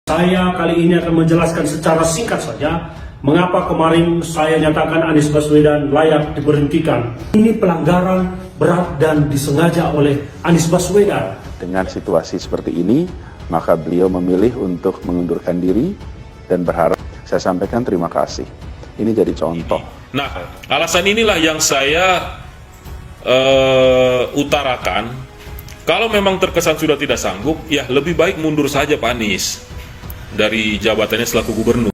Saya kali ini akan menjelaskan secara singkat saja mengapa kemarin saya nyatakan Anies Baswedan layak diberhentikan. Ini pelanggaran berat dan disengaja oleh Anies Baswedan. Dengan situasi seperti ini, maka beliau memilih untuk mengundurkan diri dan berharap, saya sampaikan terima kasih. Ini jadi contoh. Nah, alasan inilah yang saya utarakan. Kalau memang terkesan sudah tidak sanggup, ya lebih baik mundur saja Pak Anies dari jabatannya selaku gubernur.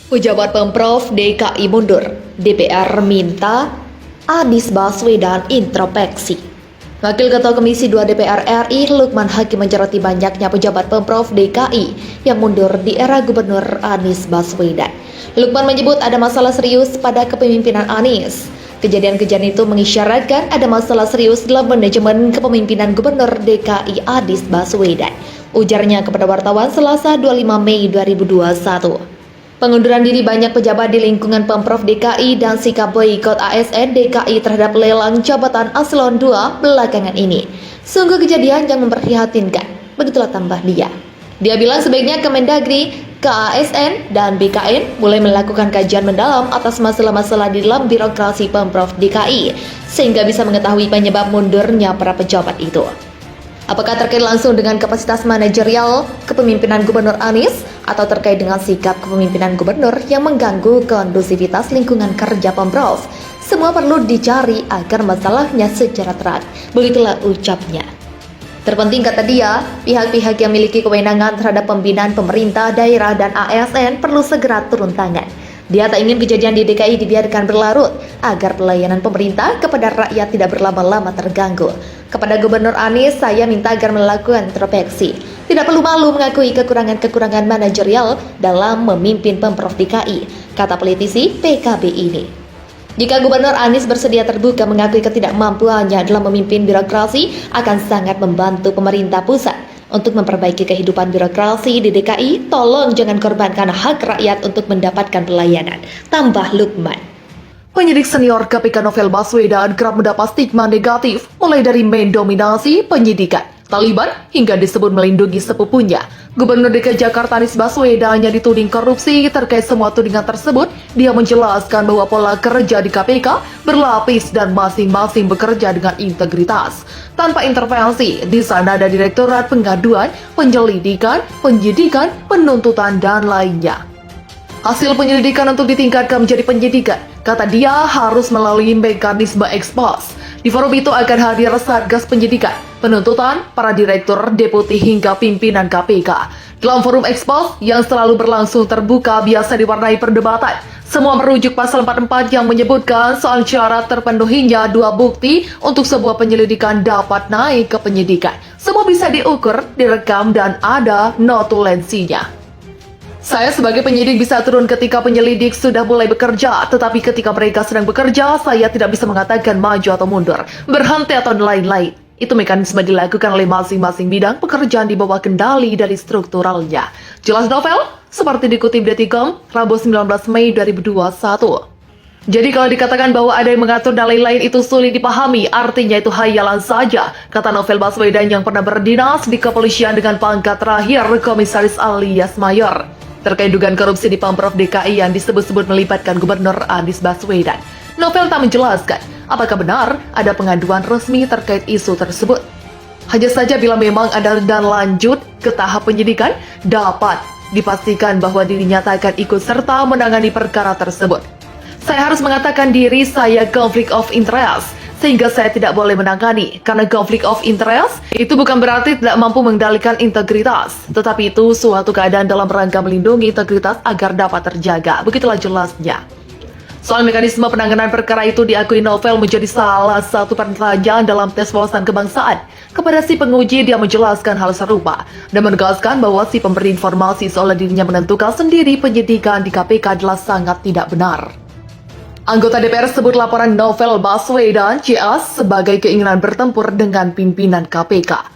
Pejabat Pemprov DKI mundur, DPR minta Anies Baswedan introspeksi. Wakil Ketua Komisi 2 DPR RI Lukman Hakim menyoroti banyaknya pejabat Pemprov DKI yang mundur di era Gubernur Anies Baswedan. Lukman menyebut ada masalah serius pada kepemimpinan Anies. Kejadian-kejadian itu mengisyaratkan ada masalah serius dalam manajemen kepemimpinan Gubernur DKI Anies Baswedan. Ujarnya kepada wartawan Selasa 25 Mei 2021. Pengunduran diri banyak pejabat di lingkungan Pemprov DKI dan sikap boikot ASN DKI terhadap lelang jabatan Eselon 2 belakangan ini sungguh kejadian yang memprihatinkan, begitulah tambah dia. Dia bilang sebaiknya Kemendagri, KASN, dan BKN mulai melakukan kajian mendalam atas masalah-masalah di dalam birokrasi Pemprov DKI sehingga bisa mengetahui penyebab mundurnya para pejabat itu. Apakah terkait langsung dengan kapasitas manajerial kepemimpinan Gubernur Anies atau terkait dengan sikap kepemimpinan Gubernur yang mengganggu kondusivitas lingkungan kerja Pemprov? Semua perlu dicari agar masalahnya secara terang. Begitulah ucapnya. Terpenting kata dia, pihak-pihak yang memiliki kewenangan terhadap pembinaan pemerintah, daerah, dan ASN perlu segera turun tangan. Dia tak ingin kejadian di DKI dibiarkan berlarut agar pelayanan pemerintah kepada rakyat tidak berlama-lama terganggu. Kepada Gubernur Anies, saya minta agar melakukan introspeksi. Tidak perlu malu mengakui kekurangan-kekurangan manajerial dalam memimpin Pemprov DKI, kata politisi PKB ini. Jika Gubernur Anies bersedia terbuka mengakui ketidakmampuannya dalam memimpin birokrasi, akan sangat membantu pemerintah pusat. Untuk memperbaiki kehidupan birokrasi di DKI, tolong jangan korbankan hak rakyat untuk mendapatkan pelayanan, tambah Lukman. Penyidik senior KPK Novel Baswedan kerap mendapat stigma negatif, mulai dari mendominasi penyidikan, Taliban, hingga disebut melindungi sepupunya. Gubernur DKI Jakarta Anies Baswedan yang dituding korupsi. Terkait semua tudingan tersebut, dia menjelaskan bahwa pola kerja di KPK berlapis dan masing-masing bekerja dengan integritas. Tanpa intervensi, di sana ada Direktorat Pengaduan, Penyelidikan, Penyidikan, Penuntutan, dan lainnya. Hasil penyelidikan untuk ditingkatkan menjadi penyidikan, kata dia, harus melalui mekanisme ekspos. Di forum itu akan hadir Satgas Penyidikan, Penuntutan, para direktur, deputi, hingga pimpinan KPK. Dalam forum ekspos yang selalu berlangsung terbuka biasa diwarnai perdebatan. Semua merujuk pasal 44 yang menyebutkan soal syarat terpenuhinya dua bukti untuk sebuah penyelidikan dapat naik ke penyidikan. Semua bisa diukur, direkam, dan ada notulensinya. Saya sebagai penyidik bisa turun ketika penyelidik sudah mulai bekerja, tetapi ketika mereka sedang bekerja, saya tidak bisa mengatakan maju atau mundur, berhenti atau lain-lain. Itu mekanisme dilakukan oleh masing-masing bidang pekerjaan di bawah kendali dari strukturalnya. Jelas Novel, seperti dikutip Detikom, Rabu 19 Mei 2021. Jadi kalau dikatakan bahwa ada yang mengatur dan lain-lain itu sulit dipahami, artinya itu hayalan saja, kata Novel Baswedan yang pernah berdinas di kepolisian dengan pangkat terakhir Komisaris alias Mayor. Terkait dugaan korupsi di Pemprov DKI yang disebut-sebut melibatkan Gubernur Anies Baswedan, Novel tak menjelaskan apakah benar ada pengaduan resmi terkait isu tersebut. Hanya saja bila memang ada dan lanjut ke tahap penyidikan, dapat dipastikan bahwa dirinya tak akan ikut serta menangani perkara tersebut. Saya harus mengatakan diri saya konflik of interest, sehingga saya tidak boleh menangani. Karena konflik of interest itu bukan berarti tidak mampu mengendalikan integritas, tetapi itu suatu keadaan dalam rangka melindungi integritas agar dapat terjaga. Begitulah jelasnya. Soal mekanisme penanganan perkara itu diakui Novel menjadi salah satu pertanyaan dalam tes wawasan kebangsaan. Kepada si penguji, dia menjelaskan hal serupa dan menegaskan bahwa si pemberi informasi seolah dirinya menentukan sendiri penyidikan di KPK adalah sangat tidak benar. Anggota DPR sebut laporan Novel Baswedan CS sebagai keinginan bertempur dengan pimpinan KPK.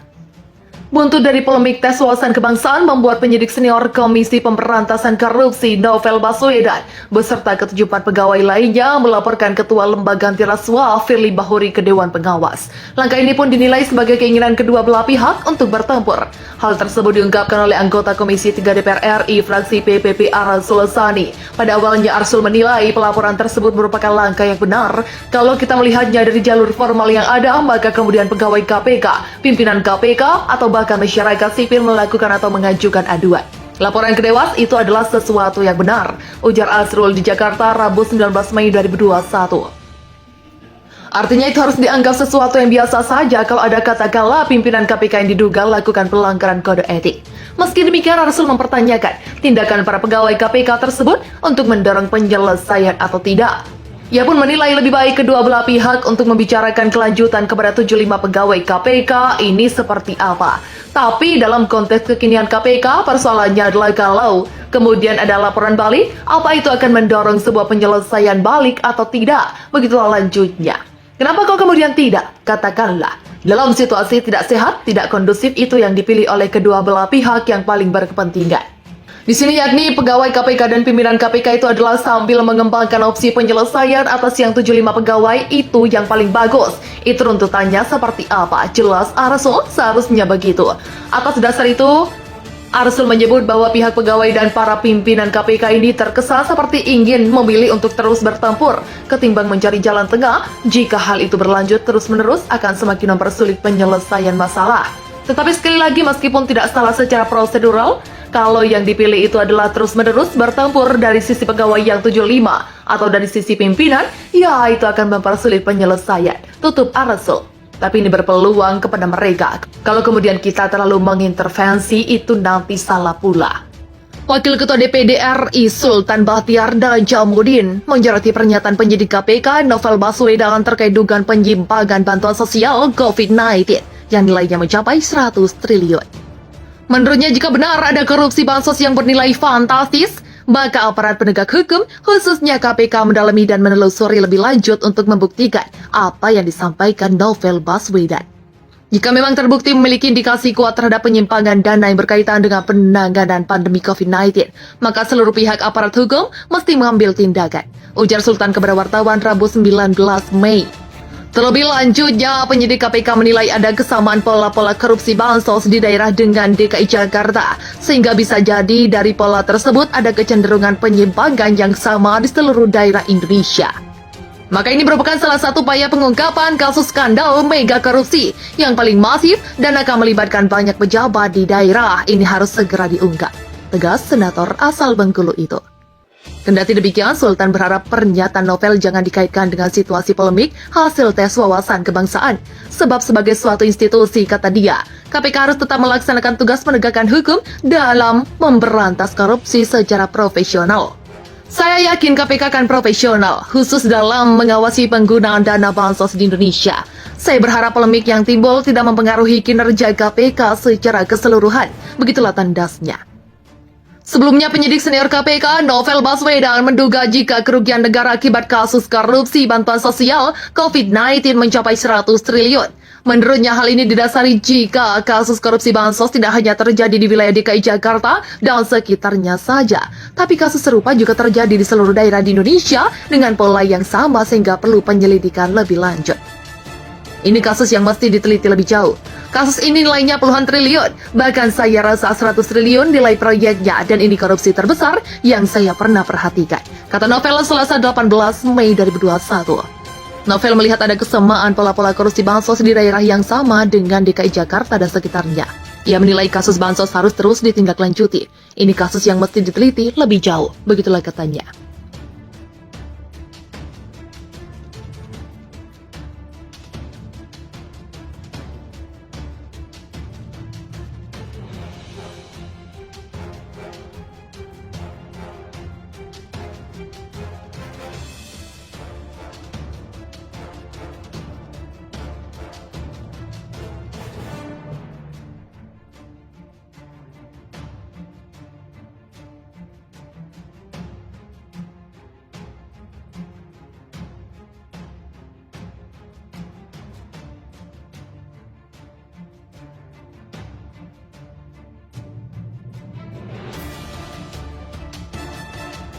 Buntut dari polemik tes wawasan kebangsaan membuat penyidik senior Komisi Pemberantasan Korupsi Novel Baswedan beserta ke-74 pegawai lainnya melaporkan Ketua Lembaga Anti Rasuah Firly Bahuri ke Dewan Pengawas. Langkah ini pun dinilai sebagai keinginan kedua belah pihak untuk bertempur. Hal tersebut diungkapkan oleh anggota Komisi 3 DPR RI fraksi PPP Arsul Sani. Pada awalnya Arsul menilai pelaporan tersebut merupakan langkah yang benar. Kalau kita melihatnya dari jalur formal yang ada, maka kemudian pegawai KPK, pimpinan KPK, atau bahkan masyarakat sipil melakukan atau mengajukan aduan. Laporan ke Dewas itu adalah sesuatu yang benar, ujar Arsul di Jakarta Rabu 19 Mei 2021. Artinya itu harus dianggap sesuatu yang biasa saja kalau ada katakanlah pimpinan KPK yang diduga lakukan pelanggaran kode etik. Meski demikian, Arsul mempertanyakan tindakan para pegawai KPK tersebut untuk mendorong penyelesaian atau tidak. Ia pun menilai lebih baik kedua belah pihak untuk membicarakan kelanjutan kepada 75 pegawai KPK ini seperti apa. Tapi dalam konteks kekinian KPK, persoalannya adalah kalau kemudian ada laporan balik, apa itu akan mendorong sebuah penyelesaian balik atau tidak? Begitulah lanjutnya. Kenapa kok kemudian tidak? Katakanlah, dalam situasi tidak sehat, tidak kondusif itu yang dipilih oleh kedua belah pihak yang paling berkepentingan. Di sini yakni pegawai KPK dan pimpinan KPK itu adalah sambil mengembangkan opsi penyelesaian atas yang 75 pegawai itu yang paling bagus. Itu runtutannya seperti apa? Jelas Arsul seharusnya begitu. Atas dasar itu, Arsul menyebut bahwa pihak pegawai dan para pimpinan KPK ini terkesan seperti ingin memilih untuk terus bertempur ketimbang mencari jalan tengah. Jika hal itu berlanjut terus-menerus akan semakin mempersulit penyelesaian masalah. Tetapi sekali lagi meskipun tidak salah secara prosedural, kalau yang dipilih itu adalah terus-menerus bertempur dari sisi pegawai yang 75 atau dari sisi pimpinan, ya itu akan mempersulit penyelesaian. Tutup Arsul. Tapi ini berpeluang kepada mereka. Kalau kemudian kita terlalu mengintervensi, itu nanti salah pula. Wakil Ketua DPD RI Sultan Bahtiar dan Jamuddin menyoroti pernyataan penyidik KPK Novel Baswedan terkait dugaan penyimpangan bantuan sosial COVID-19 yang nilainya mencapai 100 triliun. Menurutnya jika benar ada korupsi bansos yang bernilai fantastis, maka aparat penegak hukum, khususnya KPK mendalami dan menelusuri lebih lanjut untuk membuktikan apa yang disampaikan Novel Baswedan. Jika memang terbukti memiliki indikasi kuat terhadap penyimpangan dana yang berkaitan dengan penanganan pandemi COVID-19, maka seluruh pihak aparat hukum mesti mengambil tindakan, ujar Sultan kepada wartawan Rabu 19 Mei. Terlebih lanjutnya, penyidik KPK menilai ada kesamaan pola-pola korupsi bansos di daerah dengan DKI Jakarta, sehingga bisa jadi dari pola tersebut ada kecenderungan penyimpangan yang sama di seluruh daerah Indonesia. Maka ini merupakan salah satu upaya pengungkapan kasus skandal mega korupsi yang paling masif dan akan melibatkan banyak pejabat di daerah. Ini harus segera diungkap, tegas Senator asal Bengkulu itu. Kendati demikian, Sultan berharap pernyataan Novel jangan dikaitkan dengan situasi polemik hasil tes wawasan kebangsaan. Sebab sebagai suatu institusi, kata dia, KPK harus tetap melaksanakan tugas penegakan hukum dalam memberantas korupsi secara profesional. Saya yakin KPK akan profesional, khusus dalam mengawasi penggunaan dana bansos di Indonesia. Saya berharap polemik yang timbul tidak mempengaruhi kinerja KPK secara keseluruhan. Begitulah tandasnya. Sebelumnya, penyidik senior KPK Novel Baswedan menduga jika kerugian negara akibat kasus korupsi bantuan sosial COVID-19 mencapai 100 triliun. Menurutnya hal ini didasari jika kasus korupsi bansos tidak hanya terjadi di wilayah DKI Jakarta dan sekitarnya saja, tapi kasus serupa juga terjadi di seluruh daerah di Indonesia dengan pola yang sama sehingga perlu penyelidikan lebih lanjut. Ini kasus yang mesti diteliti lebih jauh. Kasus ini nilainya puluhan triliun, bahkan saya rasa 100 triliun nilai proyeknya, dan ini korupsi terbesar yang saya pernah perhatikan, kata Novel Selasa 18 Mei 2021. Novel melihat ada kesamaan pola-pola korupsi bansos di daerah yang sama dengan DKI Jakarta dan sekitarnya. Ia menilai kasus bansos harus terus ditindaklanjuti. Ini kasus yang mesti diteliti lebih jauh, begitulah katanya.